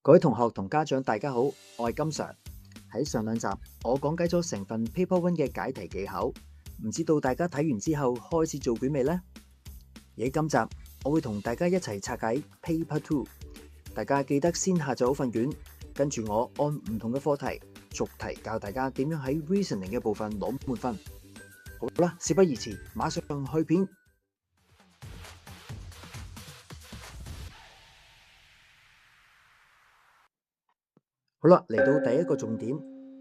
各位同學同家長，大家好，我係金 Sir。喺上兩集，我講解咗成份 Paper One 嘅解題技巧，唔知道大家睇完之後開始做卷未呢？而喺今集，我會同大家一齊拆解 Paper Two。大家記得先下載好份卷，跟住我按唔同嘅課題，逐題教大家點樣喺 Reasoning 嘅部分攞滿分。好啦，事不宜遲，馬上去片。好啦，嚟到第一個重點，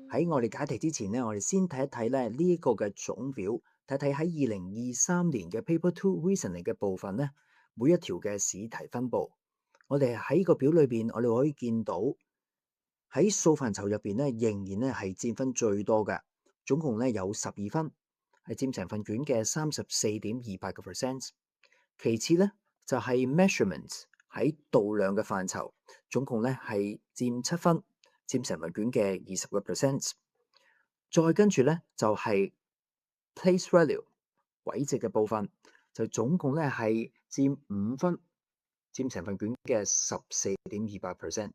喺我哋解題之前咧，我哋先睇一睇咧呢一個嘅總表，睇睇喺2023年嘅 Paper Two Reasoning 嘅部分咧，每一條嘅試題分佈。我哋喺個表裏邊，我哋可以見到喺數範疇入邊咧，仍然咧係佔分最多嘅，總共咧有12分，係佔成份卷嘅34.28%。其次咧就係 Measurements 喺度量嘅範疇，總共咧係佔7分。佔成份卷嘅20%，再跟住咧就係 place value 位值嘅部分，就總共咧係佔5分，佔成份卷嘅14.28%。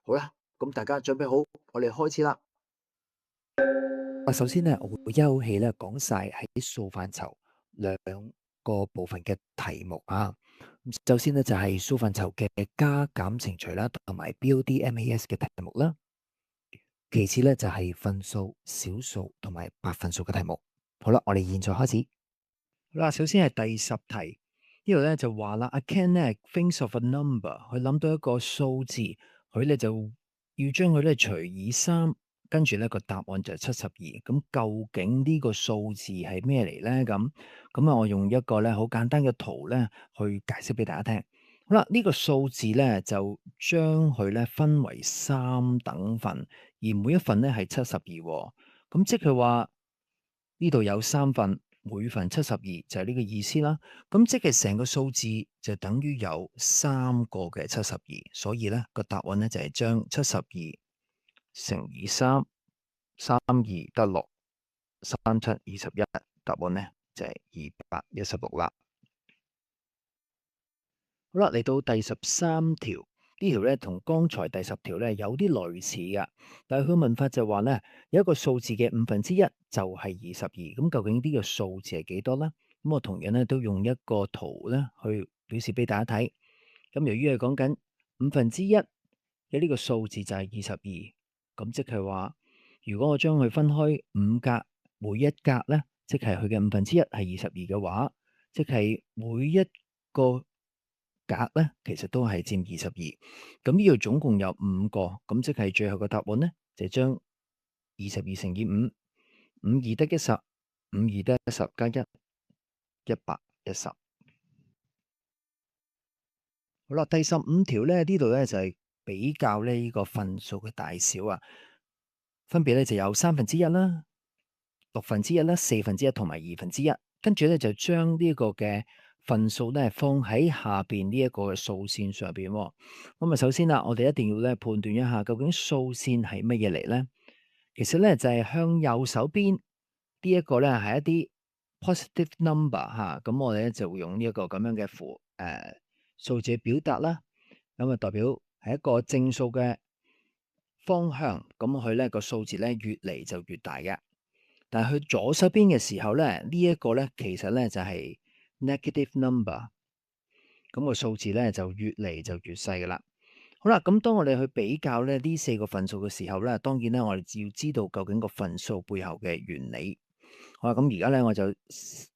好啦，咁大家準備好，我哋開始啦。首先咧，我會一口氣咧講晒喺數範疇兩個部分嘅題目啊。首先咧就係數範疇嘅加減乘除啦，同埋 BOD-MAS 嘅題目啦。其次咧就係分數、小數同埋百分數嘅題目。好啦，我哋現在開始。好啦，首先係第10題，呢度咧就話啦，阿 Ken 咧 thinks of a number，佢諗到一個數字，佢咧就要將佢咧除以3，跟住咧個答案就係72。咁究竟呢個數字係咩嚟咧？咁啊，我用一個咧好簡單嘅圖咧去解釋俾大家聽。好啦，呢個數字咧就將佢咧分為3等份，而每一份咧係72。咁即係話呢度有3份，每份72就係呢個意思啦。咁即係成個數字就等於有3個嘅72，所以咧個答案咧就係將72乘以3，32得6，3七21，答案咧就係216啦。好啦，嚟到第13條，呢條咧同剛才第10條咧有啲類似㗎，但係佢問法就話咧有一個數字嘅1/5就係22，咁究竟呢個數字係幾多咧？咁我同樣咧都用一個圖咧去表示俾大家睇。咁由於係講緊1/5嘅呢個數字就係22，咁即係話如果我將佢分開5格，每一格咧即係佢嘅1/5係22嘅話，即係每一個格咧，其實都係佔22，咁呢度總共有5個，咁即係最後嘅答案咧，就將22乘以5，5二得10，5二得10加1，110。好啦，第15條咧，呢度咧就係比較呢個份數嘅大小啊，分別咧就有1/3啦、1/6啦、1/4同埋1/2，跟住咧就將呢個嘅份數咧放喺下邊呢一個嘅數線上邊。咁啊，首先啦，我哋一定要咧判斷一下究竟數線係乜嘢嚟咧？其實咧就係向右手邊呢一個咧係一啲 positive number 嚇，咁我哋咧就會用呢一個咁樣嘅數字表達啦。咁啊代表係一個正數嘅方向，咁佢咧個數字咧越嚟就越大嘅。但係去左手邊嘅時候咧，呢一個咧其實咧就係 negative number，咁個數字咧就越嚟就越細噶啦。好啦，咁當我哋去比較咧呢4個份數嘅時候咧，當然咧我哋要知道究竟個份數背後嘅原理。好啦，咁而家咧我就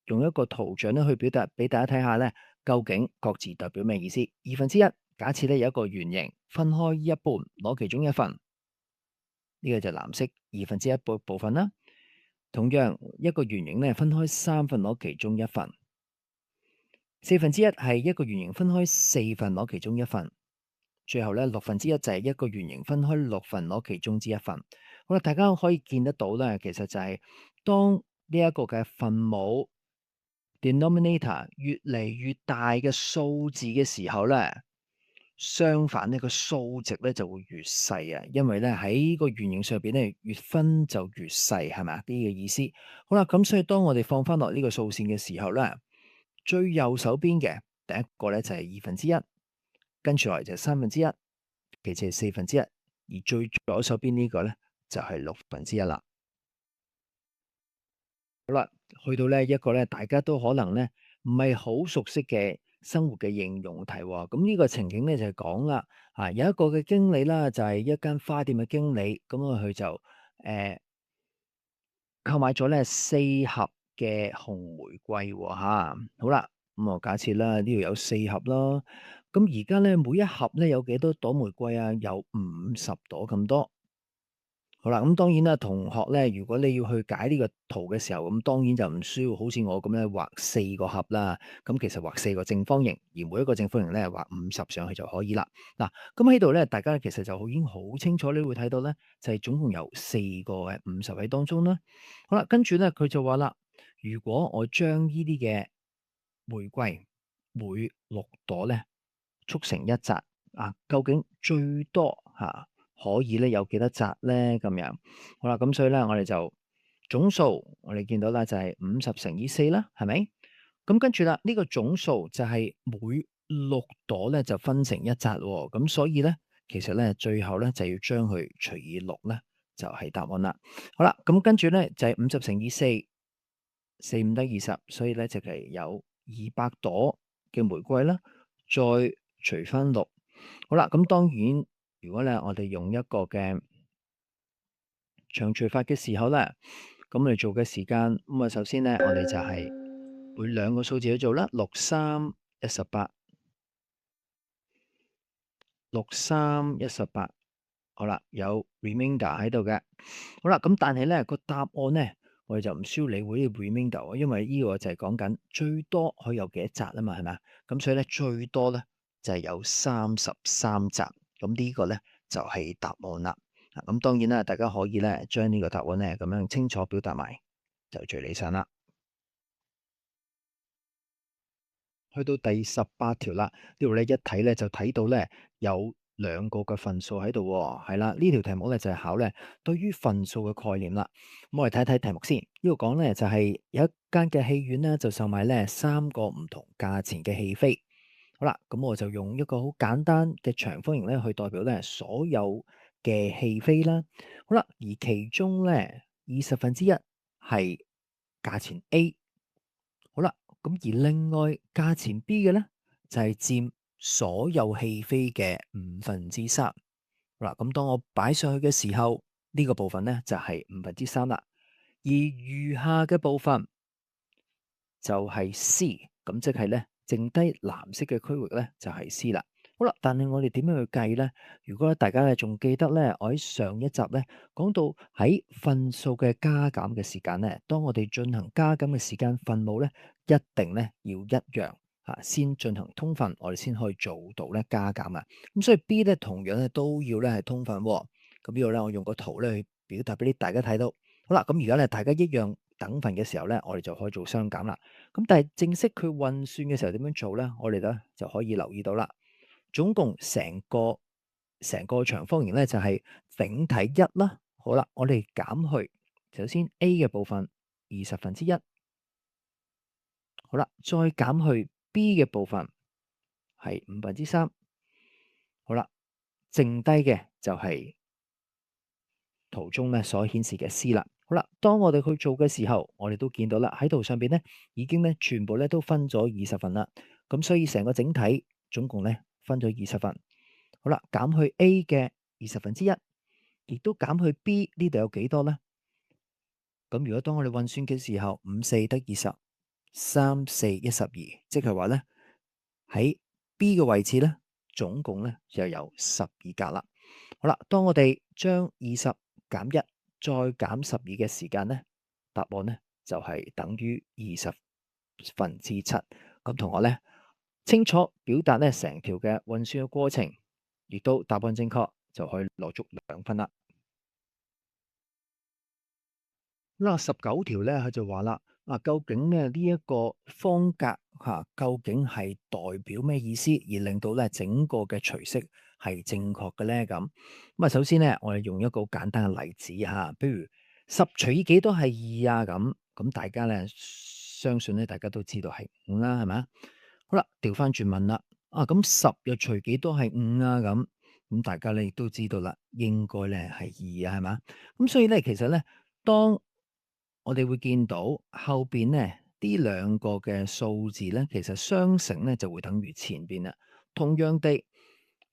用一個圖像咧去表達俾大家睇下咧，究竟各自代表咩意思。1/2，假設咧有一個圓形分開一半，攞其中一份，呢個就藍色1/2部分啦。同樣一個圓形咧分開3份，攞其中一份。1/4係一個圓形分開4份，攞其中一份。最後咧1/6就係一個圓形分開6份，攞其中之一份。好啦，大家可以見得到咧，其實就係當呢一個嘅分母 denominator 越嚟越大嘅數字嘅時候咧，相反呢個數值咧就會越細啊，因為咧喺個圓形上邊咧越分就越細，係咪啊？呢個意思。好啦，咁所以當我哋放翻落呢個數線嘅時候咧，最右手邊嘅第一個咧就係1/2，跟住落嚟就係1/3，其次係1/4，而最左手邊呢個咧就係1/6啦。好啦，去到呢一個咧，大家都可能咧唔係好熟悉嘅生活嘅應用題喎。咁呢個情景咧就係講啦，有一個嘅經理啦，就係一間花店嘅經理，咁佢就誒購買咗咧4盒嘅紅玫瑰喎嚇。好啦，咁我假設啦，呢度有4盒啦。咁而家咧每一盒咧有幾多朵玫瑰啊？有50朵咁多。好啦，咁當然啦，同學咧，如果你要去解呢個圖嘅時候，咁當然就唔需要好似我咁咧畫4個盒啦。咁其實畫4個正方形，而每一個正方形咧畫50上去就可以啦。嗱，咁喺度咧，大家其實就已經好清楚，你會睇到咧，就係總共有4個嘅50喺當中啦。好啦，跟住咧佢就話啦，如果我將呢啲嘅玫瑰每6朵咧束成一紮究竟最多可以咧有幾多紮咧？咁樣好啦，咁所以咧我哋就總數我哋見到啦，就係50乘以4啦，係咪？咁跟住啦，呢個總數就係每6朵咧就分成一紮喎，咁所以咧其實咧最後咧就要將佢除以6咧就係答案啦。好啦，咁跟住咧就係50乘以4，4×5得20，所以咧就係有200朵嘅玫瑰啦，再除翻6。好啦，咁當然，如果咧我哋用一個嘅長除法嘅時候咧，咁我哋做嘅時間，咁首先咧我哋就係每兩個數字去做啦，6×3=18，6×3=18，好啦，有 remainder 喺度嘅。好啦，咁但係咧個答案咧，我哋就唔需要理會呢個 remainder，因為呢個就係講緊最多可以有幾多紮啊嘛，係咪？咁所以咧最多咧就係有33紮，咁呢個咧就係答案啦。咁當然啦，大家可以咧將呢個答案咧咁樣清楚表達埋，就最理想啦。去到第18條啦，呢度咧一睇咧就睇到咧有兩個嘅份數喺度喎，係啦，呢條題目咧就係考咧對於份數嘅概念啦。咁我哋睇睇題目先，呢度講咧就係有一間嘅戲院咧就售賣咧3個唔同價錢嘅戲飛。好啦，咁我就用一個好簡單嘅長方形咧去代表咧所有嘅戲飛啦。好啦，而其中咧1/20係價錢 A。好啦，咁而另外價錢 B 嘅咧，就係佔所有戲飛嘅3/5。好啦，咁當我擺上去嘅時候，呢個部分咧就係3/5啦。而餘下嘅部分就係 C，咁即係咧剩低藍色嘅區域咧就係 C 啦。好啦，但係我哋點樣去計咧？如果大家咧仲記得咧，我喺上一集咧講到喺份數嘅加減嘅時間咧，當我哋進行加減嘅時間分母咧，一定咧要一樣先進行通分，我哋先可以做到咧加減啊。咁所以 B 咧同樣咧都要咧係通分喎。咁呢度咧我用個圖咧去表達俾大家睇到。好啦，咁而家咧大家一樣等份嘅時候咧，我哋就可以做相減啦。咁但係正式佢運算嘅時候點樣做咧？我哋咧就可以留意到啦。總共成個長方形咧就係整體1啦。好啦，我哋減去首先 A 嘅部分1/20。好啦，再減去 B 嘅部分係3/5。好啦，剩低嘅就係圖中咧所顯示嘅 C 啦。好啦，當我哋去做嘅時候，我哋都見到啦，喺圖上邊咧已經咧全部咧都分咗20份啦。咁所以成個整體總共咧分咗20份。好啦，減去 A 嘅1/20，亦都減去 B 呢度有幾多咧？咁如果當我哋運算嘅時候，5×4得20，3×4=12，即係話咧喺 B 嘅位置咧，總共咧就有12格啦。好啦，當我哋將20減1再減12嘅時間咧，答案咧就係等於7/20。咁同學咧清楚表達咧成條嘅運算嘅過程，亦都答案正確，就可以攞足2分啦。嗱，19條咧，佢就話啦，究竟咧呢一個方格究竟係代表咩意思，而令到咧整個嘅除式係正確嘅咧？咁首先咧，我哋用一個好簡單嘅例子比如10除以幾多係2啊？咁大家咧相信咧，大家都知道係5啦，係咪？好啦，調翻轉問啦，咁10又除幾多係5啊？咁大家咧亦都知道啦，應該咧係二啊，係嘛？咁所以咧，其實咧，當我哋會見到後邊咧呢兩個嘅數字咧，其實相乘咧就會等於前邊啦。同樣地，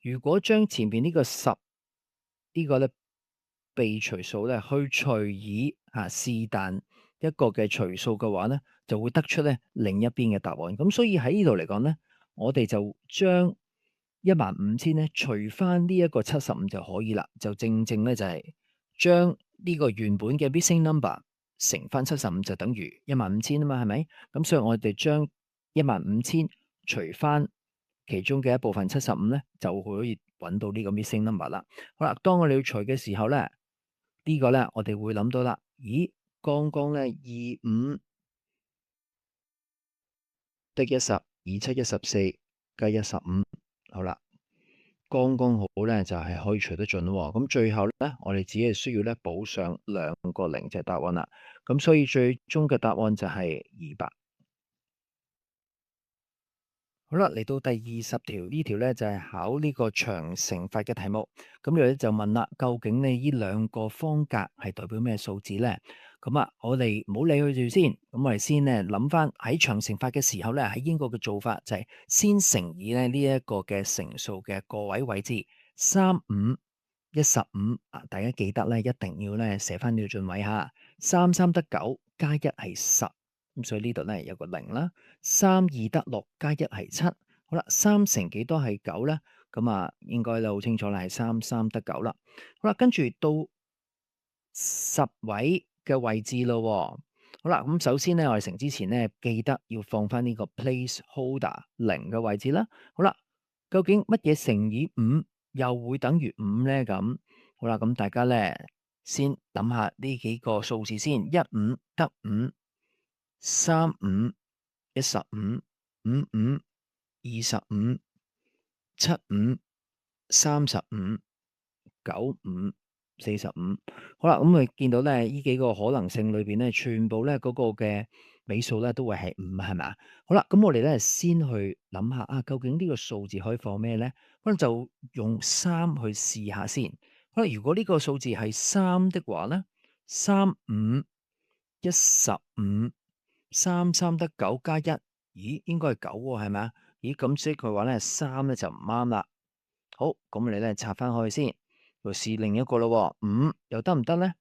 如果將前邊呢個十呢個咧被除數咧去除以是但一個嘅除數嘅話咧，就會得出咧另一邊嘅答案。咁所以喺呢度嚟講咧，我哋就將15,000咧除翻呢一個75就可以啦，就正正咧就係將呢個原本嘅 missing number 乘翻75就等於15,000啊嘛，係咪？咁所以我哋將15,000除翻其中嘅一部分75咧，就可以揾到呢個 missing number 啦。好啦，當我哋要除嘅時候咧，呢個咧我哋會諗到啦，咦，剛剛咧25得10，27 14加15，好啦。剛剛好咧，就係可以除得盡咯喎。咁最後咧，我哋只係需要咧補上兩個零就係答案啦。咁所以最終嘅答案就係200。好啦，嚟到第20條，呢條咧就係考呢個長乘法嘅題目。咁呢度咧就問啦，究竟你呢兩個方格係代表咩數字咧？咁啊，我哋唔好理佢住先。咁我哋先咧諗翻喺長乘法嘅時候咧，喺英國嘅做法就係先乘以咧呢一個嘅乘數嘅個位位置35、15啊，大家記得咧一定要咧寫翻呢個進位嚇。33得9，加1係10。咁所以呢度咧有個零啦，32得6，加1係7。好啦，3乘幾多係9咧？咁啊，應該都好清楚啦，係33得9啦。好啦，跟住到10位嘅位置咯喎。好啦，咁首先咧，我哋乘之前咧，記得要放翻呢個 placeholder 0嘅位置啦。好啦，究竟乜嘢乘以5又會等於5咧？咁好啦，咁大家咧先諗下呢幾個數字先，15得5。35、15、55、25、75、35、95、45。好啦，咁你見到咧，呢幾個可能性裏邊咧，全部咧嗰個嘅尾數咧都會係5，係咪？好啦，咁我哋咧先去諗下啊，究竟呢個數字可以放咩咧？可能就用3去試下先。好啦，如果呢個數字係3的話咧，35、15、33得9加1，咦，應該係9喎，係咪啊？咦，咁即係佢話咧3咧就唔啱啦。好，咁我哋咧拆翻開先，又試另一個咯喎，5又得唔得咧？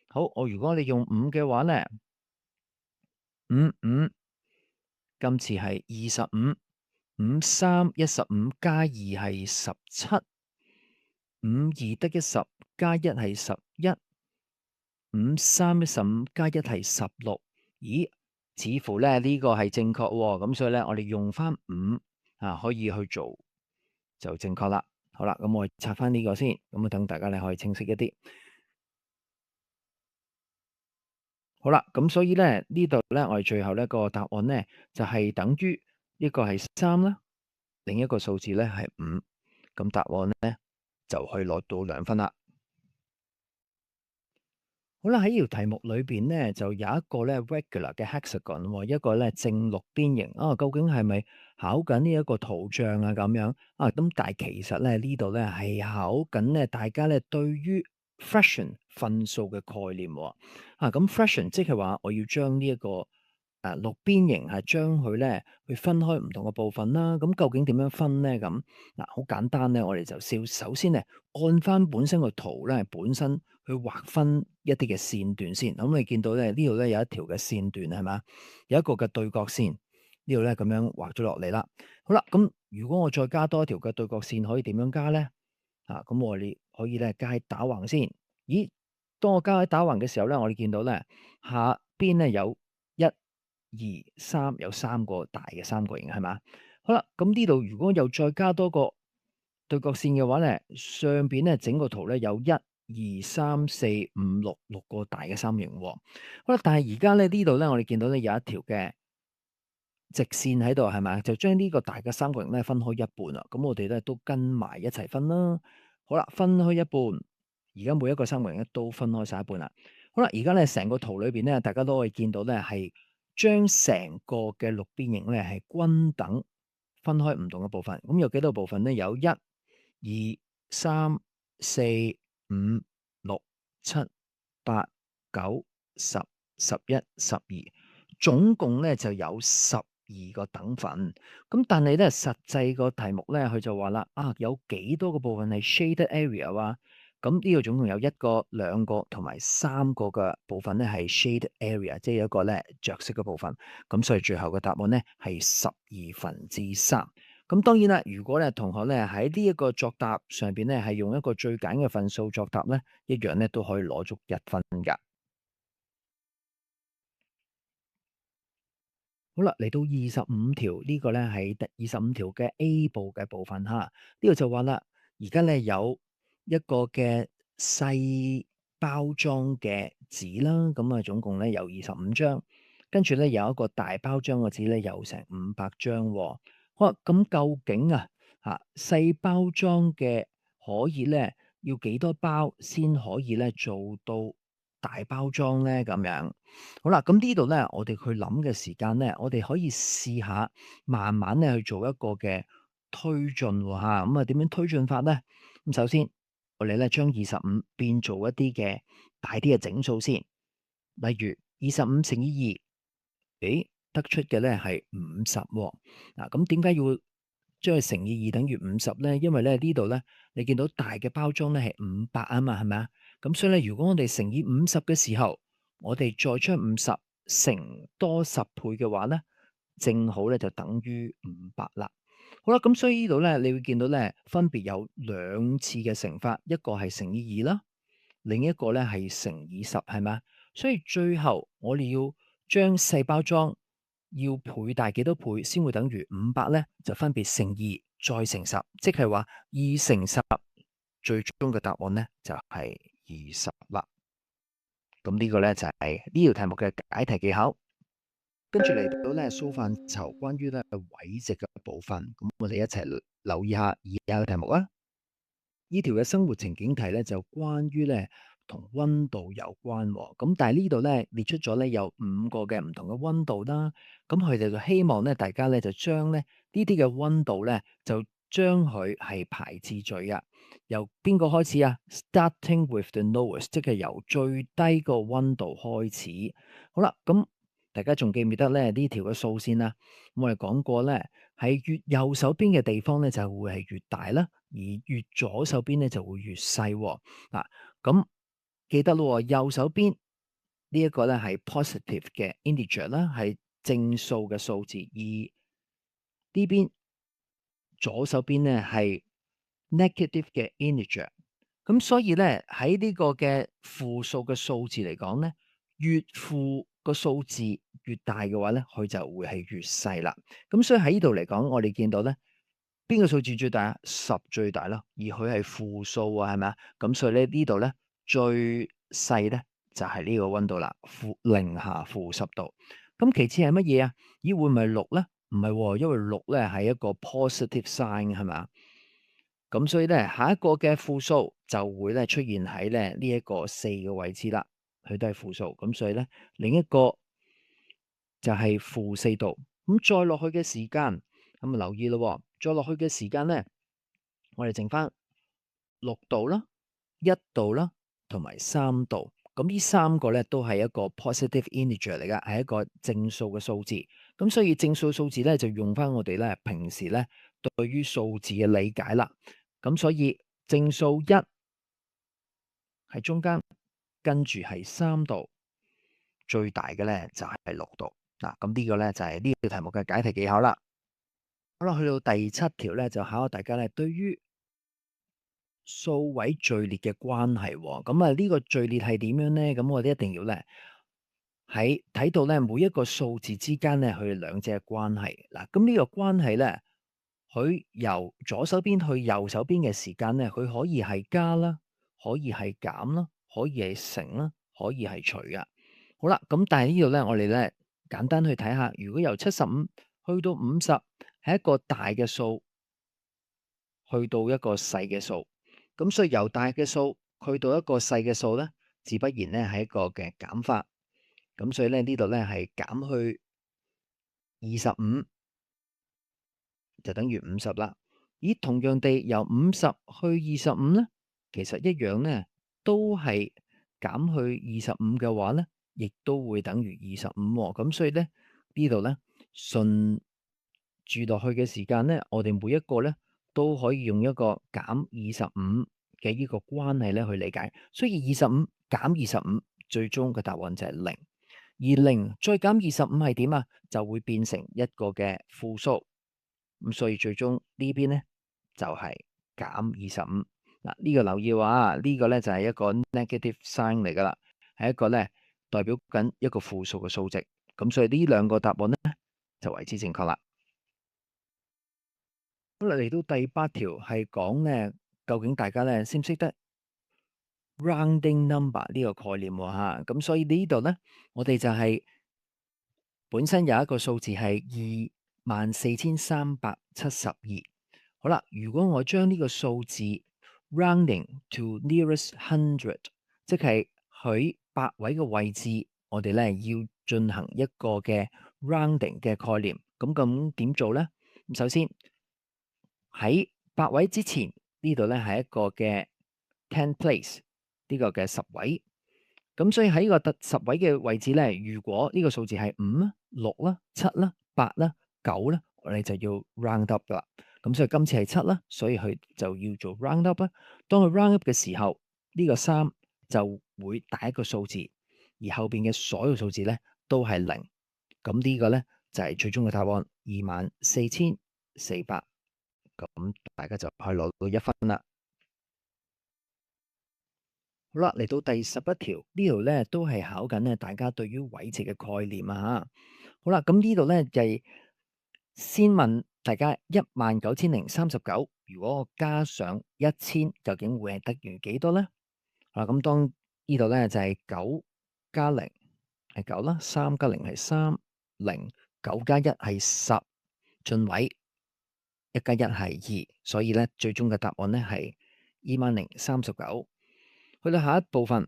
好，如果你用5嘅話咧，5，今次係25，53 15加2係17，52得10加1係11，53 15加1係16。咦？似乎咧呢個係正確喎，咁所以咧我哋用翻5可以去做就正確啦。好啦，咁我拆翻呢個先，咁啊等大家咧可以清晰一啲。好啦，咁所以咧呢度咧我哋最後咧個答案咧就係等於一個係3啦，另一個數字咧係5，咁答案咧就可以攞到2分啦。好啦，喺呢條題目裏邊咧，就有一個咧 regular 嘅 hexagon，一個咧正六邊形啊。究竟係咪考緊呢一個圖像啊？咁樣啊？咁但係其實咧呢度咧係考緊咧大家咧對於 fraction 分數嘅概念喎。咁 fraction 即係話我要將呢一個六邊形係將佢咧去分開唔同嘅部分啦。咁究竟點樣分咧？咁嗱，好簡單咧，我哋就首先咧按翻本身個圖咧本身去劃分一啲嘅線段先。咁你見到咧呢度咧有一條嘅線段係嘛，有一個嘅對角線呢度咧咁樣畫咗落嚟啦。好啦，咁如果我再加多一條嘅對角線，可以點樣加咧？咁我哋可以咧加喺打橫先。咦，當我加喺打橫嘅時候咧，我哋見到咧下邊咧有1、2、3，有3個大嘅三角形係嘛？好啦，咁呢度如果又再加多個對角線嘅話咧，上邊咧整個圖咧有1、2、3、4、5、6個大嘅三角形喎。好啦，但係而家咧呢度咧，我哋見到咧有一條嘅直線喺度係咪？就將呢個大嘅三角形咧分開一半啦。咁我哋咧都跟埋一齊分啦。好啦，分開一半，而家每一個三角形咧都分開晒一半啦。好啦，而家咧成個圖裏邊咧，大家都可以見到咧係將成個嘅六邊形咧係均等分開唔同嘅部分。咁有幾多部分咧？有1、2、3、4、5、6、7、8、9、10、11、12，總共咧就有12個等份。咁但係咧實際個題目咧，佢就話啦，有幾多個部分係 shaded area 啊？咁呢個總共有1個、2個同埋3個嘅部分咧係 shaded area，即係有一個咧着色嘅部分。咁所以最後嘅答案咧係3/12。咁當然啦，如果咧同學咧喺呢一個作答上邊咧係用一個最簡嘅分數作答咧，一樣咧都可以攞足1分㗎。好啦，嚟到25條呢個咧係第25條嘅 A 部嘅部分哈，呢度就話啦，而家咧有一個嘅細包裝嘅紙啦，咁啊總共咧有25張，跟住咧有一個大包裝嘅紙咧有成500張喎。好啦，咁究竟細包裝嘅可以咧要幾多包先可以咧做到大包裝咧咁樣？好啦，咁呢度咧，我哋去諗嘅時間咧，我哋可以試下慢慢咧去做一個嘅推進喎嚇。咁點樣推進法咧？咁首先，我哋咧將25變做一啲嘅大啲嘅整數先，例如25乘以2，得出嘅咧係50喎。嗱，咁點解要將佢乘以2等於50咧？因為咧呢度咧，你見到大嘅包裝咧係500啊嘛，係咪啊？咁所以咧，如果我哋乘以50嘅時候，我哋再將50乘多10倍嘅話咧，正好咧就等於500啦。好啦，咁所以呢度咧，你會見到咧，分別有2次嘅乘法，一個係乘以2啦，另一個咧係乘以10，係咪？所以最後我哋要將細包裝要倍大幾多倍先會等於500咧？就分別乘2再乘10，即係話2乘10，最終嘅答案咧就係20啦。咁呢個咧就係呢條題目嘅解題技巧。跟住嚟到咧數範疇關於咧位值嘅部分，咁我哋一齊留意下以下嘅題目啊。呢條嘅生活情景題咧就關於咧同溫度有關喎。咁但係呢度咧列出咗咧有5個嘅唔同嘅溫度啦。咁佢哋就希望咧大家咧就將咧呢啲嘅溫度咧就將佢係排次序啊。由邊個開始啊？Starting with the lowest，即係由最低個溫度開始。好啦，咁大家仲記唔記得咧呢條嘅數先啦？我哋講過咧，喺越右手邊嘅地方咧就會係越大啦，而越左手邊咧就會越細喎。嗱，咁記得咯，右手邊呢一個咧係 positive 嘅 integer 啦，係正數嘅數字，而呢邊左手邊咧係 negative 嘅 integer。咁所以咧喺呢個嘅負數嘅數字嚟講咧，越負個數字越大嘅話咧，佢就會係越細啦。咁所以喺呢度嚟講，我哋見到咧邊個數字最大啊？10最大啦，而佢係負數啊，係咪啊？咁所以咧呢度咧最細咧就係呢個溫度啦，零下負10度。咁其次係乜嘢啊？咦，會唔係6咧？唔係喎，因為6咧係一個 positive sign 係咪啊？咁所以咧，下一個嘅負數就會咧出現喺咧呢一個4嘅位置啦，佢都係負數。咁所以咧，另一個就係-4度。咁再落去嘅時間，咁留意咯，再落去嘅時間咧，我哋剩翻6度啦、1度啦，同埋3度。咁呢3個咧都係一個 positive integer 嚟噶，係一個正數嘅數字。咁所以正數數字咧就用翻我哋咧平時咧對於數字嘅理解啦。咁所以正數1喺中間，跟住係3度，最大嘅咧就係6度。嗱，咁呢個咧就係呢個題目嘅解題技巧啦。好啦，去到第7條咧，就考下大家咧對於數位序列嘅關係喎。咁呢個序列係點樣咧？咁我哋一定要咧喺睇到咧每一個數字之間咧佢哋兩者嘅關係。嗱，咁呢個關係咧，佢由左手邊去右手邊嘅時間咧，佢可以係加啦，可以係減啦，可以係乘啦，可以係除噶。好啦，咁但係呢度咧，我哋咧簡單去睇下，如果由75去到50係一個大嘅數，去到一個細嘅數，咁所以由大嘅數去到一個細嘅數咧，自不然咧係一個嘅減法。咁所以咧呢度咧係減去25就等於50啦。咦，同樣地由50去25咧，其實一樣咧，都係減去25嘅話咧，亦都會等於25喎。咁所以咧，呢度咧順住落去嘅時間咧，我哋每一個咧都可以用一個減25嘅呢個關係咧去理解。所以25減25，最終嘅答案就係0。而0再減25係點啊？就會變成一個嘅負數。咁所以最終呢邊咧就係減25。嗱，呢個留意話，呢個咧就係一個 negative sign 嚟噶啦，係一個咧代表緊一個負數嘅數值。咁所以呢兩個答案咧就為之正確啦。好啦，嚟到第8條係講咧，究竟大家咧識唔識得 rounding number 呢個概念喎嚇？咁所以呢度咧，我哋就係本身有一個數字係24,372。好啦，如果我將呢個數字 rounding to nearest hundred，即係佢百位嘅位置，我哋咧要進行一個嘅 rounding 嘅概念。咁點做咧？咁首先喺百位之前呢度咧係一個嘅 ten place，呢個嘅10位。咁所以喺呢個10位嘅位置咧，如果呢個數字係5啦、6啦、7啦、8啦、9啦，我哋就要 round up 啦。咁所以今次係7啦，所以佢就要做 round up 啦。當佢 round up 嘅時候，呢個3就會打一個數字，而後邊嘅所有數字咧都係0。咁呢個咧就係最終嘅答案24,400。咁大家就可以攞到1分啦。好啦，嚟到第11條，呢度咧都係考緊咧大家對於位值嘅概念啊嚇。好啦，咁呢度咧就係先問大家19,039，如果我加上1000，究竟會係等於幾多咧？啊，咁當呢度咧就係9加0係9啦，3加0係3，0 9加1係10，進位1加1係2，所以咧最終嘅答案咧係20,039。去到下一部分，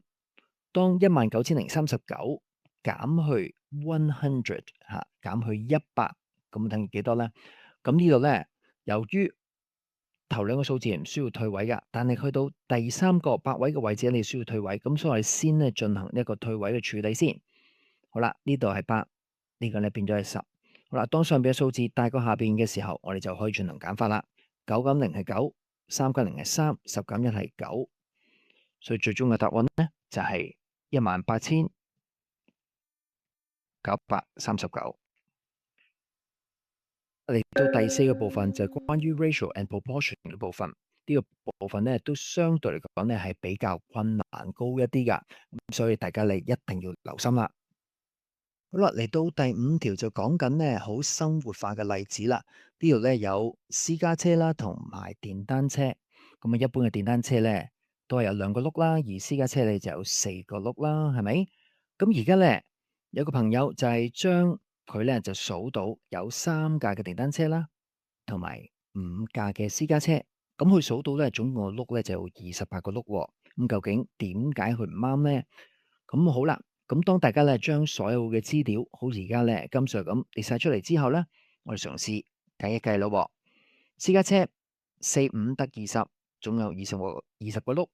當19,039減去100嚇，減去100，咁等於幾多咧？咁呢度咧，由於頭兩個數字係唔需要退位㗎，但係去到第三個百位嘅位置你需要退位，咁所以我哋先咧進行一個退位嘅處理先。好啦，呢度係8，呢個咧變咗係10。好啦，當上邊嘅數字大過下邊嘅時候，我哋就可以進行減法啦。9減0係9，3加0係3，10減1係9。所以最終嘅答案咧就係18,939。嚟到第4個部分就係關於 ratio and proportion 嘅部分。呢個部分咧都相對嚟講咧係比較困難高一啲㗎，所以大家你一定要留心啦。好啦，嚟到第5條就講緊咧好生活化嘅例子啦。呢度咧有私家車啦同埋電單車。咁啊，一般嘅電單車咧都係有2個轆啦，而私家車咧就有4個轆啦，係咪？咁而家咧有個朋友就係將佢咧就數到有3架嘅電單車啦，同埋5架嘅私家車。咁佢數到咧總共個轆咧就有28個轆喎。咁究竟點解佢唔啱咧？咁好啦。咁當大家咧將所有嘅資料，好似而家咧金 Sir 咁列晒出嚟之後咧，我哋嘗試計一計咯。私家車4、5得20，總有20個轆；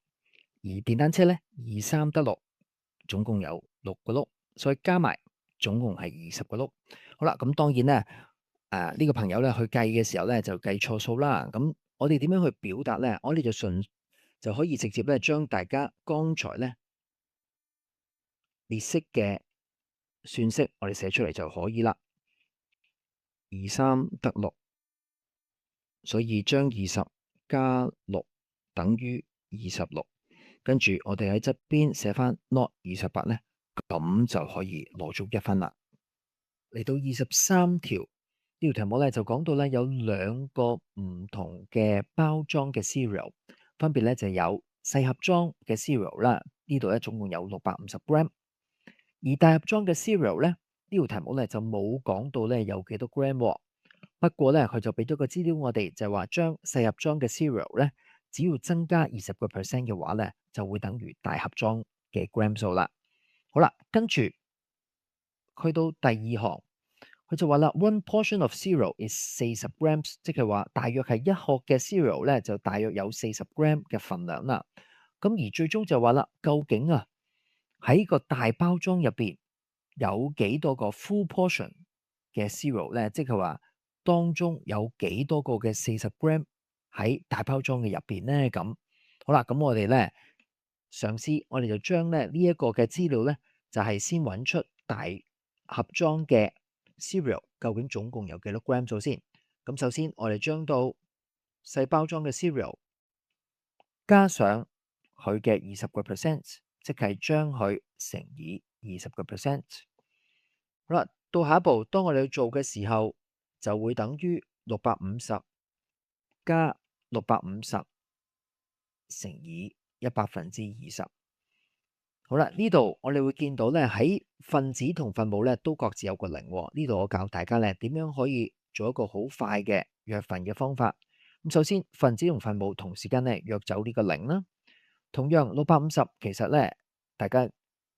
而電單車咧2、3得6，總共有6個轆，所以加埋總共係20個轆。好啦，咁當然咧，呢個朋友咧去計嘅時候咧就計錯數啦。咁我哋點樣去表達咧？我哋就可以直接咧將大家剛才咧列式嘅算式，我哋寫出嚟就可以啦。23得6，所以將20加6等於26。跟住我哋喺側邊寫翻 not 28咧，咁就可以攞足1分啦。嚟到23條呢條題目咧，就講到咧有2個唔同嘅包裝嘅 cereal，分別咧就有細盒裝嘅 cereal 啦，呢度咧總共有650 gram。而大盒裝嘅 cereal 咧，呢條題目咧就冇講到咧有幾多 gram 喎。不過咧，佢就俾咗個資料我哋，就係話將細盒裝嘅 cereal 咧，只要增加20% 嘅話咧，就會等於大盒裝嘅 gram 數啦。好啦，跟住去到第2行，佢就話啦，one portion of cereal is 40 grams，即係話大約係一殼嘅 cereal 咧，就大約有40 gram 嘅份量啦。咁而最終就話啦，究竟啊喺個大包裝入邊有幾多個 full portion 嘅 cereal 咧？即係話當中有幾多個嘅40 gram 喺大包裝嘅入邊咧？咁好啦，咁我哋咧嘗試，我哋就將咧呢一個嘅資料咧，就係先揾出大盒裝嘅 cereal 究竟總共有幾多 gram 數先。咁首先我哋將到細包裝嘅 cereal 加上佢嘅20%，即係將佢乘以20%。好啦，到下一步，當我哋去做嘅時候，就會等於650加650乘以20%。好啦，呢度我哋會見到咧，喺分子同分母咧都各自有個零喎。呢度我教大家咧點樣可以做一個好快嘅約分嘅方法。咁首先，分子同分母同時間咧約走呢個零啦。同樣650其實咧，大家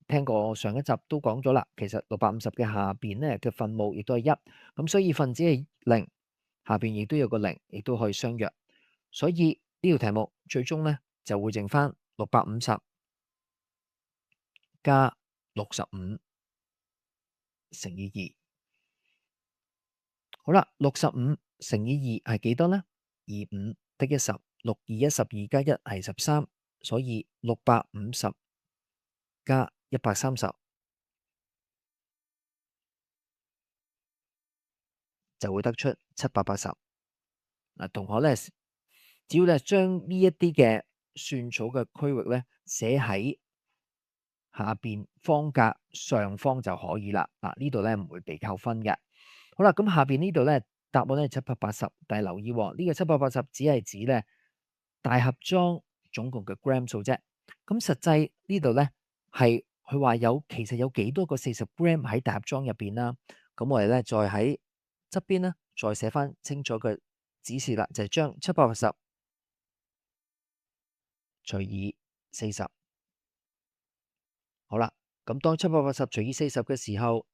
聽過上一集都講咗啦，其實650嘅下邊咧嘅分母亦都係1，咁所以分子係0，下邊亦都有個0，亦都可以相約。所以呢條題目最終咧就會剩翻650加65乘以2。好啦，65乘以2係幾多呢？25得10，6 2 12加1係13，所以650加130就會得出780。嗱，同學咧，只要咧將呢一啲嘅算草嘅區域咧寫喺下邊方格上方就可以啦。嗱，呢度咧唔會被扣分嘅。好啦，咁下邊呢度咧答案咧780，但係留意喎，呢個780只係指咧大盒裝總共嘅 gram 數啫。咁實際呢度咧係佢話其實有幾多個40 gram 喺大盒裝入邊啦。咁我哋咧再喺側邊咧再寫翻清楚嘅指示啦，就係將780除以40。好啦，咁當780除以40嘅時候，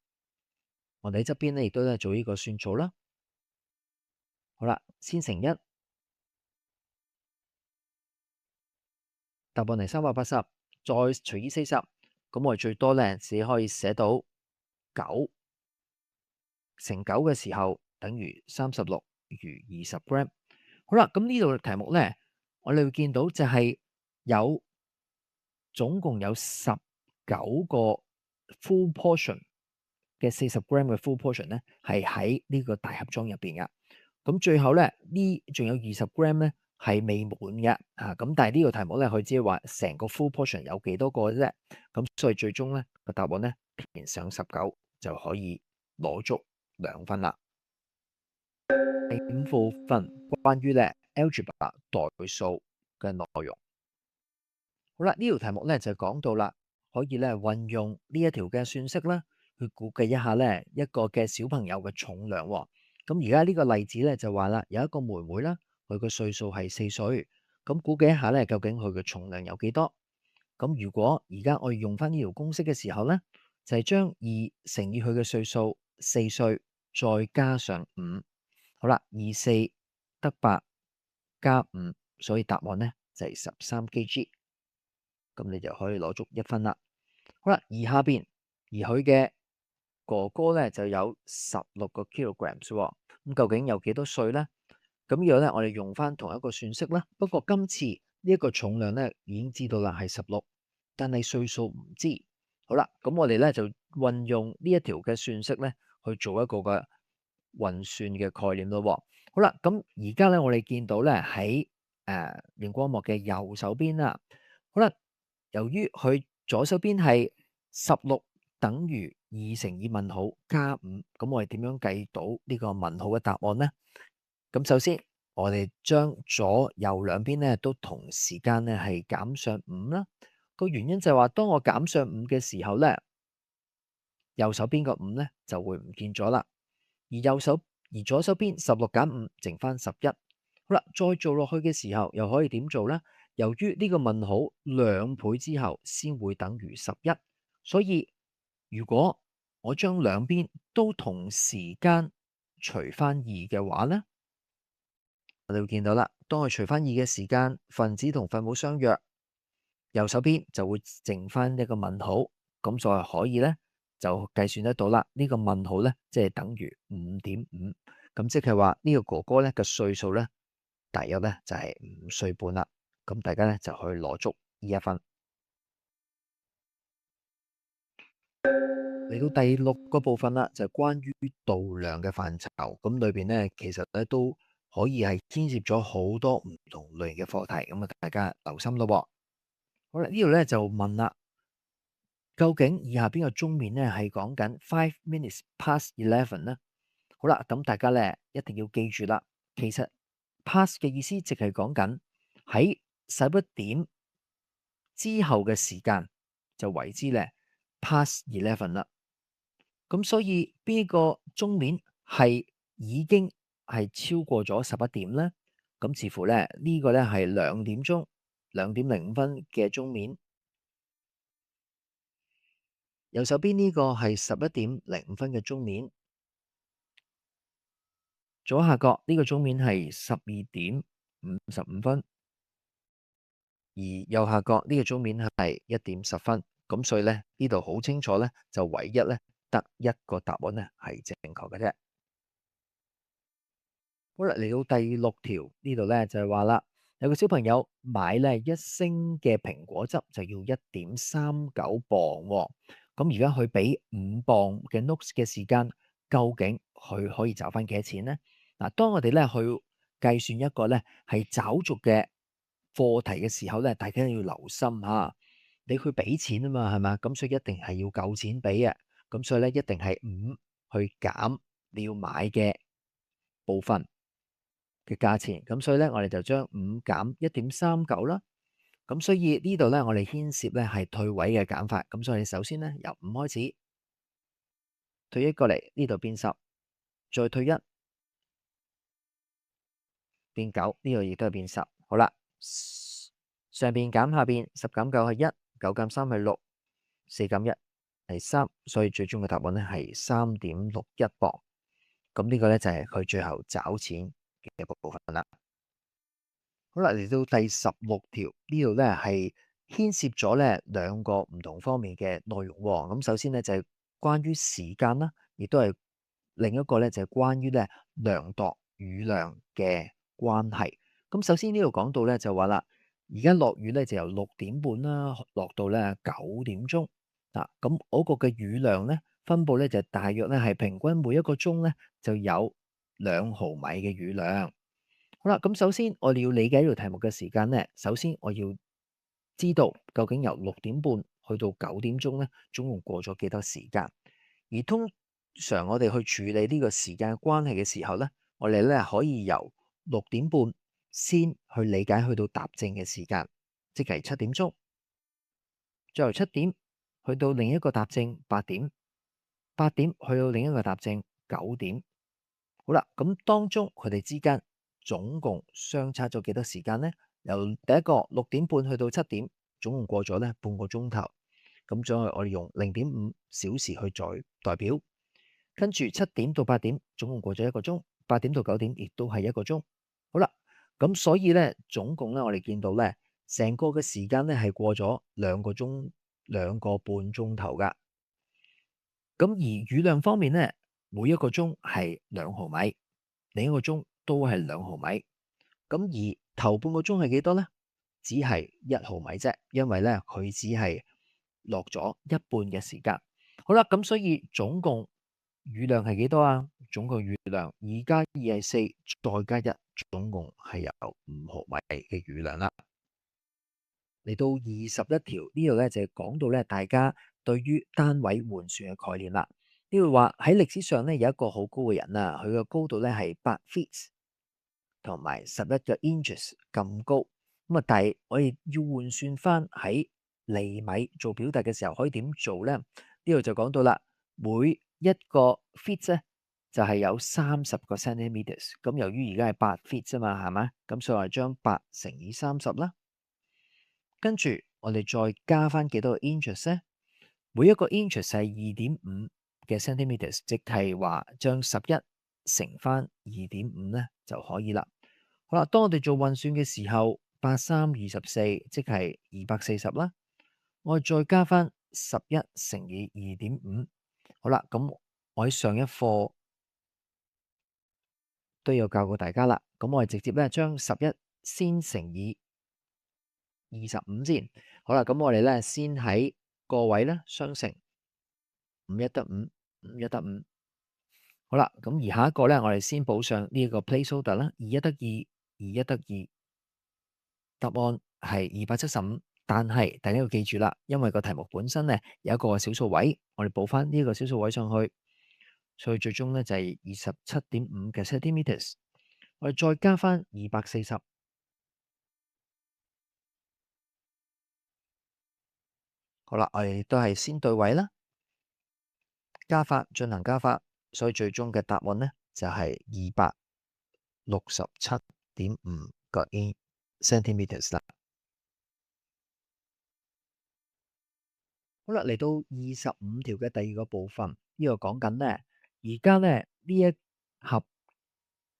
我哋喺側邊咧亦都係做呢個算數啦。好啦，先乘1，答案係380，再除以40，咁我哋最多咧只可以寫到9乘9嘅時候等於36餘20 gram。好啦，咁呢度嘅題目咧，我哋會見到就係總共有19個 full portion 嘅40 gram 嘅 full portion 咧，係喺呢個大盒裝入邊噶。咁最後咧，仲有20 gram 咧係未滿嘅咁但係呢個題目咧，佢只係話成個 full portion 有幾多個啫。咁所以最終咧個答案咧填上19就可以攞足2分啦。第5部分關於咧 algebra 代數嘅內容。好啦，呢條題目咧就講到啦，可以咧運用呢一條嘅算式啦，去估計一下咧一個嘅小朋友嘅重量喎。咁而家呢個例子咧就話啦，有一個妹妹啦，佢個歲數係4歲，咁估計一下咧究竟佢嘅重量有幾多？咁如果而家我哋用翻呢條公式嘅時候咧，就係將2乘以佢嘅歲數4歲，再加上5。好啦，24得8加5，所以答案咧就係13 kg。咁你就可以攞足1分啦。好啦，而下邊佢嘅哥哥咧就有16個 kilograms 喎。咁究竟有幾多歲咧？咁呢個咧我哋用翻同一個算式啦。不過今次呢一個重量咧已經知道啦係16，但係歲數唔知。好啦，咁我哋咧就運用呢一條嘅算式咧去做一個嘅運算嘅概念咯。好啦，咁而家咧我哋見到咧喺熒光幕嘅右手邊啦。好啦。由於佢左手邊係16等於2乘以問號加5，咁我哋點樣計到呢個問號嘅答案呢？咁首先我哋將左右兩邊咧都同時間咧係減上5啦。個原因就係話，當我減上5嘅時候咧，右手邊個5咧就會唔見咗啦。而左手邊16減5剩翻11。好啦，再做落去嘅時候又可以點做呢？由於呢個問號2倍之後先會等於11，所以如果我將兩邊都同時間除翻2嘅話呢，我哋會見到啦，當我除翻2嘅時間，分子同分母相約，右手邊就會剩翻一個問號，咁就可以呢，就計算得到啦。呢個問號呢，即係等於5.5，咁即係話呢個哥哥呢嘅歲數呢，大約呢就係5歲半啦。咁大家呢就去攞足呢1分。嚟到第6個部分啦，就係關於度量嘅範疇。咁裏邊呢，其實呢都可以係牽涉咗好多唔同類型嘅課題。咁啊，大家留心咯喎。好啦，呢度呢就問啦，究竟以下邊個鐘面呢係講緊 5 minutes past 11呢？好啦，咁大家呢一定要記住啦。其實 past 嘅意思即係講緊喺11點之後嘅時間就為之呢 past 11啦。咁所以邊個鐘面係已經係超過咗11點呢？咁似乎呢呢個呢係2點鐘2點05分嘅鐘面。右手邊呢個係11點05分嘅鐘面，左下角呢個鐘面係12點55分，而右下角呢個鐘面係1點10分。咁所以呢呢度好清楚呢，就唯一呢得一個答案呢係正確嘅啫。好啦，嚟到第6條呢度呢就係話啦，有個小朋友買呢1升嘅蘋果汁就要1.39磅喎。咁而家佢俾5磅嘅 notes 嘅時間，究竟佢可以找翻幾多錢呢？嗱，當我哋咧去計算一個咧係找續嘅課題嘅時候咧，大家要留心嚇。你去俾錢啊嘛，係嘛？咁所以一定係要夠錢俾嘅。咁所以咧一定係5去減你要買嘅部分嘅價錢。咁所以咧我哋就將5減1.39啦。咁所以呢度咧，我哋牽涉咧係退位嘅減法。咁所以首先咧由5開始，退1過嚟，呢度變10，再退1變9，呢度亦都係變10。好啦，上邊減下邊，10減9係1，9減3係6，4減1係3，所以最終嘅答案咧係3.61磅。咁呢個咧就係佢最後找錢嘅部分啦。好啦，嚟到第16條呢度咧係牽涉咗咧2個唔同方面嘅內容喎。咁首先咧就係關於時間啦，亦都係另一個咧就係關於咧量度雨量嘅關係。咁首先呢度講到咧就話啦，而家落雨咧就由6點半啦落到咧9點鐘嗱。咁嗰個嘅雨量咧分佈咧就大約咧係平均每一個鐘咧就有2毫米嘅雨量。好啦，咁首先我哋要理解呢條題目嘅時間咧，首先我要知道究竟由6點半去到9點鐘咧，總共過咗幾多時間。而通常我哋去處理呢個時間關係嘅時候咧，我哋咧可以由6點半先去理解去到踏正嘅時間，即係7點鐘，再由7點去到另一個踏正8點，8點去到另一個踏正9點。好啦，咁當中佢哋之間總共相差咗幾多時間呢？由第一個6點半去到7點，總共過咗咧半個鐘頭。咁再我哋用0.5小時去代表，跟住7點到8點總共過咗1個鐘，8點到9點亦都係1個鐘。好啦，咁所以咧總共咧我哋見到咧成個嘅時間咧係過咗2個鐘2個半鐘頭噶。咁而雨量方面咧，每一個鐘係2毫米，另一個鐘都係2毫米。咁而頭半個鐘係幾多呢？只係1毫米啫，因為咧佢只係落咗一半嘅時間。好啦，咁所以總共雨量係幾多啊？總共雨量2加2係4，再加1，總共係有5毫米嘅雨量啦。嚟到21條呢度咧就係講到咧大家對於單位換算嘅概念啦。呢度話喺歷史上咧有一個好高嘅人啊，佢嘅高度咧係8 feet 同埋11個 inches 咁高。咁啊，但係我哋要換算翻喺厘米做表達嘅時候，可以點做咧？呢度就講到啦，每一個 feet 咧就係有30個 centimeters。咁由於而家係8 feet 啫嘛，係咪？咁所以我哋將8乘以30啦。跟住我哋再加翻幾多個 inches 咧？每一個 inches 係2.5嘅 centimeters，即係話將11乘翻2.5咧就可以啦。好啦，當我哋做運算嘅時候，8324即係240啦。我哋再加翻11乘以2.5，好啦，咁我喺上一課都有教過大家啦。咁我哋直接咧將11先乘以25先。好啦，咁我哋咧先喺個位咧相乘，5一得5，5一得5。好啦，咁而下一個咧，我哋先補上呢一個 placeholder 啦，2一得2，2一得2，答案係275。但係大家要記住啦，因為個題目本身咧有一個小數位，我哋補翻呢個小數位上去，所以最終咧就係27.5嘅 centimeters。我哋再加翻240。好啦，我哋都係先對位啦，加法進行加法，所以最終嘅答案咧就係267.5個 centimeters 啦。好啦，嚟到25條嘅第二個部分，呢個講緊咧，而家咧呢一盒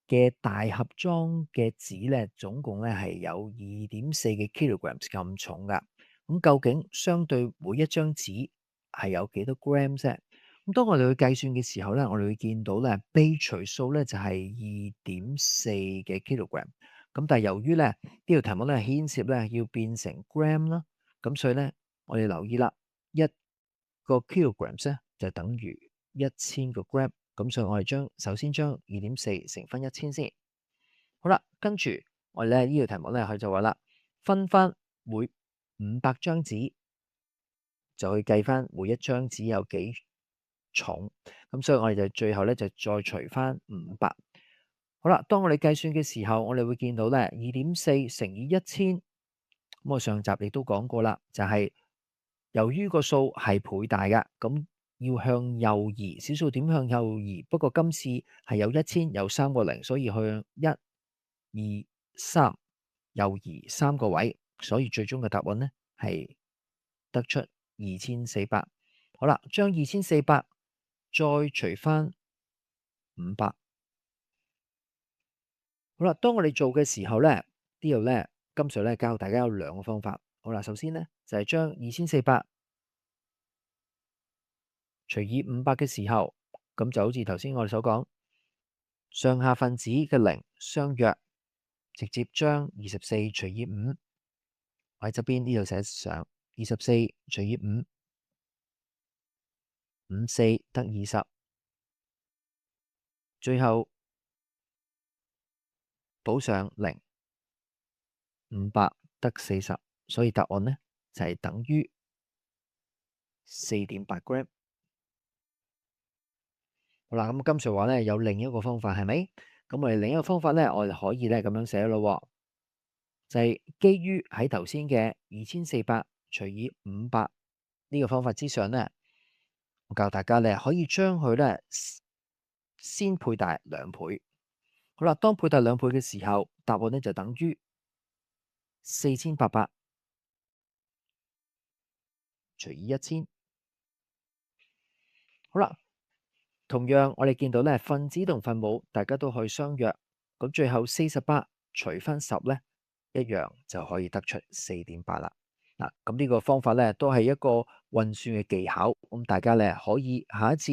嘅大盒裝嘅紙咧，總共咧係有2.4嘅 kilograms 咁重噶。咁究竟相對每一張紙係有幾多 gram 啫？咁當我哋去計算嘅時候咧，我哋會見到咧被除數咧就係2.4嘅 kilogram。咁但係由於咧呢條題目咧牽涉咧要變成 gram 啦，咁所以咧我哋留意啦，一個 kilograms 咧就等於1000個 gram。咁所以我哋首先將2.4乘分1000先。好啦，跟住我哋咧呢條題目咧佢就話啦，分翻每500張紙就去計翻每一張紙有幾重。咁所以我哋就最後咧就再除翻500。好啦，當我哋計算嘅時候，我哋會見到咧2.4乘以1000。咁我上集亦都講過啦，就係由於個數係倍大嘅，咁要向右移，小數點向右移。不過今次係有1000有3個零，所以向1、2、3右移3個位，所以最終嘅答案呢係得出2400。好啦，將2400再除翻500。好啦，當我哋做嘅時候咧，呢度咧金 Sir 咧教大家有2個方法。好啦，首先咧就係將2400除以500嘅時候，咁就好似頭先我哋所講，上下分子嘅零相約，直接將24除以5，我喺側邊呢度寫上24除以5， 54得20，最後補上0， 500得40，所以答案呢就係等於4.8 gram。好啦，咁金 Sir 話咧有另一個方法係咪？咁我哋另一個方法咧，我哋可以咧咁樣寫咯，就係基於喺頭先嘅2400除以500呢個方法之上咧，我教大家咧可以將佢咧先配大2倍。好啦，當配大2倍嘅時候，答案咧就等於4800除以1000。好啦，同樣我哋見到咧分子同分母大家都可以相約，咁最後48除翻10咧，一樣就可以得出4.8啦。嗱，咁呢個方法咧都係一個運算嘅技巧，咁大家咧可以下一次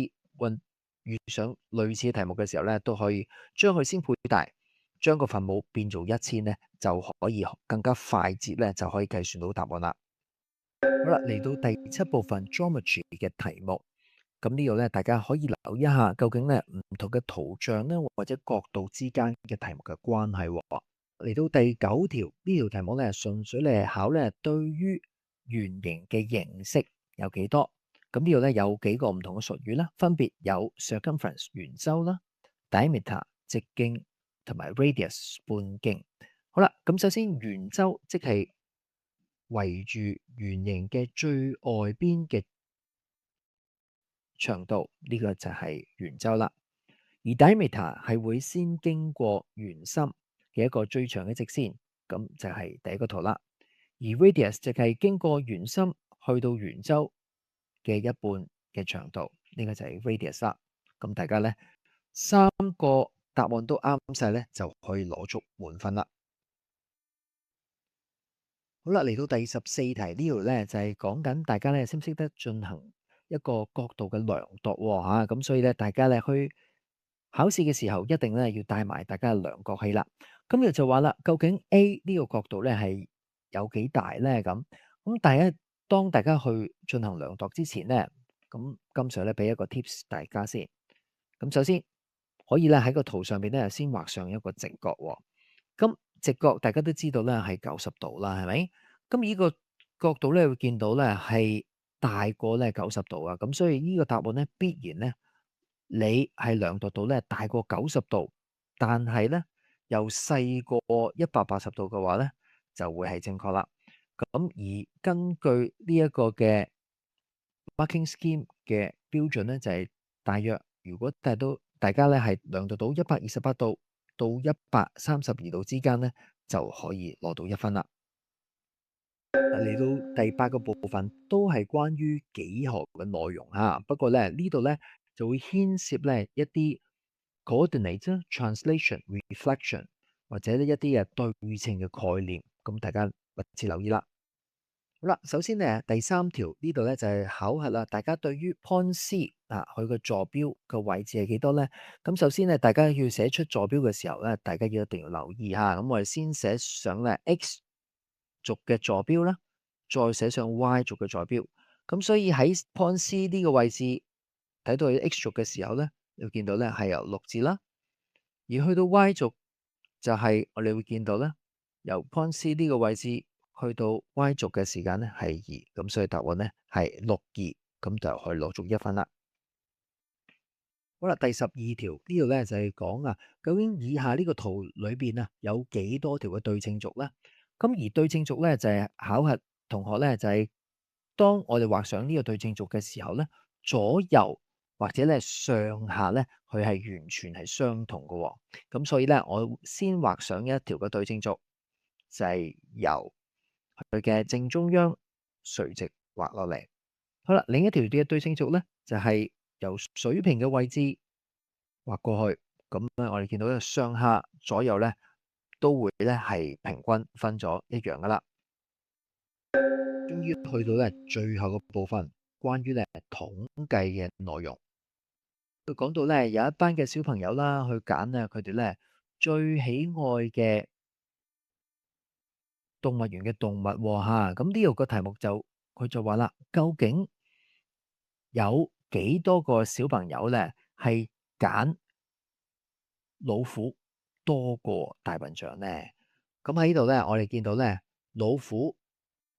遇上類似嘅題目嘅時候咧，都可以將佢先配大，將個分母變做1000咧，就可以更加快捷咧就可以計算到答案啦。好啦，嚟到第7部分 Geometry 嘅題目，咁呢度咧大家可以留意一下，究竟咧唔同嘅圖像咧或者角度之間嘅題目嘅關係喎。嚟到第9條，呢條題目咧純粹嚟考咧對於圓形嘅形式有幾多。咁呢度咧有幾個唔同嘅術語啦，分別有 circumference 圓周啦、diameter 直徑同埋 radius 半徑。好啦，咁首先圓周即係圍住圓形嘅最外邊嘅長度，呢個就係圓周啦。而 diameter 係會先經過圓心嘅一個最長嘅直線，咁就係第一個圖啦。而 radius 就係經過圓心去到圓周嘅一半嘅長度，呢個就係 radius 啦。咁大家咧3個答案都啱晒咧，就可以攞足滿分啦。好啦，嚟到第14題呢度咧，就係講緊大家咧識唔識得進行一個角度嘅量度喎嚇，咁所以咧大家咧去考試嘅時候一定咧要帶埋大家嘅量角器啦。今日就話啦，究竟 A 呢個角度咧係有幾大咧？咁當大家去進行量度之前咧，咁今 Sir 咧俾一個 tips 大家先。咁首先可以咧喺個圖上邊咧先畫上一個直角喎。咁直角大家都知道咧係90度啦，係咪？咁呢個角度咧會見到咧係大過咧90度啊，咁所以呢個答案咧必然咧你係量度到咧大過90度，但係咧又細過180度嘅話咧就會係正確啦。咁而根據呢一個嘅 marking scheme 嘅標準咧就係大約如果大家咧係量度到128度到132度之間咧，就可以攞到1分啦。嚟到第8個部分都係關於幾何嘅內容嚇，不過咧呢度咧就會牽涉咧一啲 coordinate、translation、reflection 或者呢一啲嘅對稱嘅概念，咁大家密切留意啦。好啦，首先咧第3條呢度咧就係考核啦，大家對於 Point C 佢個坐標嘅位置係幾多咧？咁首先咧大家要寫出坐標嘅時候咧，大家一定要留意下。咁我哋先寫上咧 X 軸嘅坐標啦，再寫上 Y 軸嘅坐標。咁所以喺 Point C 呢個位置睇到佢 X 軸嘅時候咧，要見到咧係由6字啦，而去到 Y 軸就係我哋會見到咧由 Point C 呢個位置去到 Y 軸嘅時間咧係2，咁所以答案咧係62，咁就可以攞足1分啦。好啦，第12條呢度咧就係講啊，究竟以下呢個圖裏邊啊有幾多條嘅對稱軸咧？咁而對稱軸咧就係考核同學咧就係當我哋畫上呢個對稱軸嘅時候咧，左右或者咧上下咧佢係完全係相同嘅喎。咁所以咧我先畫上一條嘅對稱軸，就係由佢嘅正中央垂直畫落嚟。好啦，另一條嘅對稱軸咧就係由水平嘅位置畫過去。咁咧我哋見到咧上下左右咧都會咧係平均分咗一樣噶啦。終於去到咧最後個部分，關於咧統計嘅內容。佢講到咧有一班嘅小朋友啦，去揀咧佢哋咧最喜愛嘅動物園嘅動物喎嚇。咁呢度個題目佢就話啦，究竟有幾多個小朋友咧係揀老虎多過大笨象咧？咁喺呢度咧，我哋見到咧老虎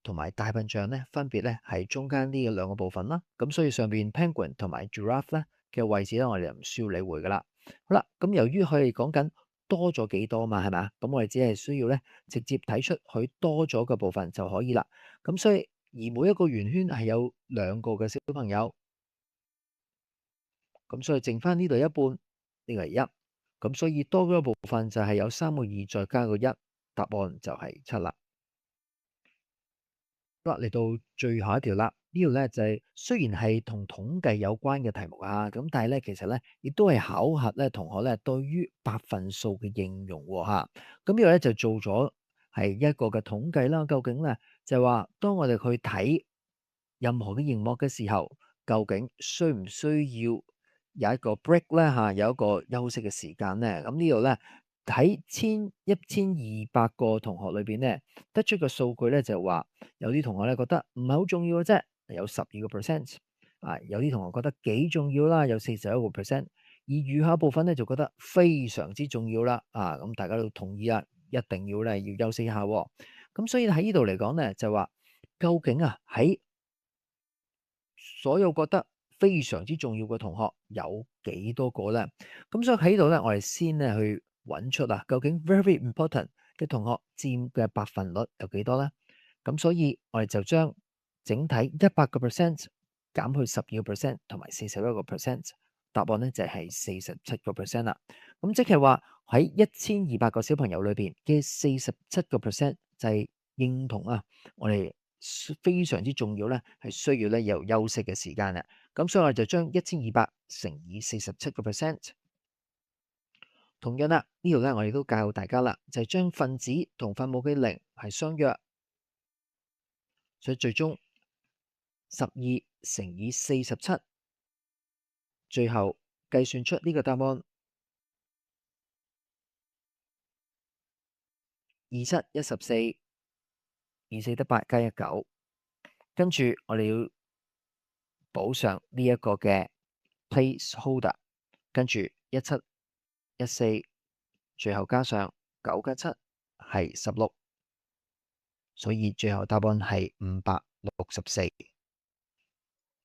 同埋大笨象咧，分別咧係中間呢兩個部分啦。咁所以上邊 penguin 同埋 giraffe 咧嘅位置咧，我哋就唔需要理會噶啦。好啦，咁由於佢哋講緊多咗幾多嘛，係咪啊？咁我哋只係需要咧直接睇出佢多咗嘅部分就可以啦。咁所以而每一個圓圈係有2個嘅小朋友，咁所以剩翻呢度一半，呢個係1。咁所以多咗一部分就係有3個2再加個1，答案就係7啦。好啦，嚟到最後一條啦，呢度咧就係雖然係同統計有關嘅題目啊，咁但係咧其實咧亦都係考核咧同學咧對於百分數嘅應用喎嚇。咁呢度咧就做咗係一個嘅統計啦。究竟咧就係話，當我哋去睇任何嘅熒幕嘅時候，究竟需唔需要有一個 break 咧嚇，有一個休息嘅時間咧？咁呢度咧喺1200個同學裏邊咧，得出嘅數據咧就話，有啲同學咧覺得唔係好重要嘅啫，有12%啊，有啲同學覺得幾重要啦，有41%，而餘下部分咧就覺得非常之重要啦，啊，咁大家都同意啊，一定要咧要休息一下喎。咁所以喺呢度嚟講咧，就話究竟啊喺所有覺得非常之重要嘅同學有幾多個咧？咁所以喺呢度咧，我哋先咧去揾出啊，究竟 very important 嘅同學佔嘅百分率有幾多咧？咁所以我哋就將整體100%減去12%同埋41%，答案咧就係47%啦。咁即係話喺1200個小朋友裏邊嘅47%就係認同啊，我哋非常之重要咧，係需要咧有休息嘅時間啦。咁所以我哋就將1200乘以47%。同樣啦，呢度咧我哋都教大家啦，就係將分子同分母嘅零係相約，所以最終12乘以47，最後計算出呢個答案2714，24得8加19，跟住我哋要補上呢一個嘅 placeholder，跟住1714，最後加上9加7係16，所以最後答案係564。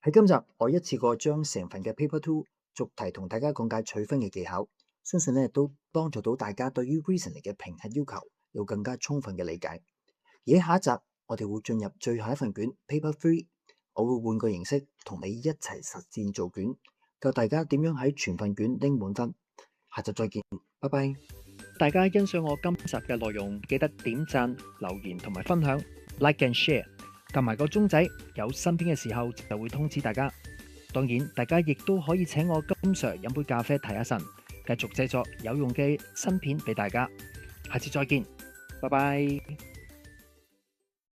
喺今集，我一次過將成份嘅 Paper Two 逐題同大家講解取分嘅技巧，相信咧都幫助到大家對於 reasoning 嘅評核要求有更加充分嘅理解。而喺下一集，我哋會進入最後一份卷 Paper Three，我會換個形式同你一齊實戰做卷，教大家點樣喺全份卷拎滿分。下集再見，拜拜。大家欣賞我今集嘅內容，記得點讚、留言同埋分享 ，like and share，撳埋個鐘仔，有新片嘅時候就會通知大家。當然，大家亦都可以請我金 Sir 飲杯咖啡提下神，繼續製作有用嘅新片俾大家。下次再見，拜拜。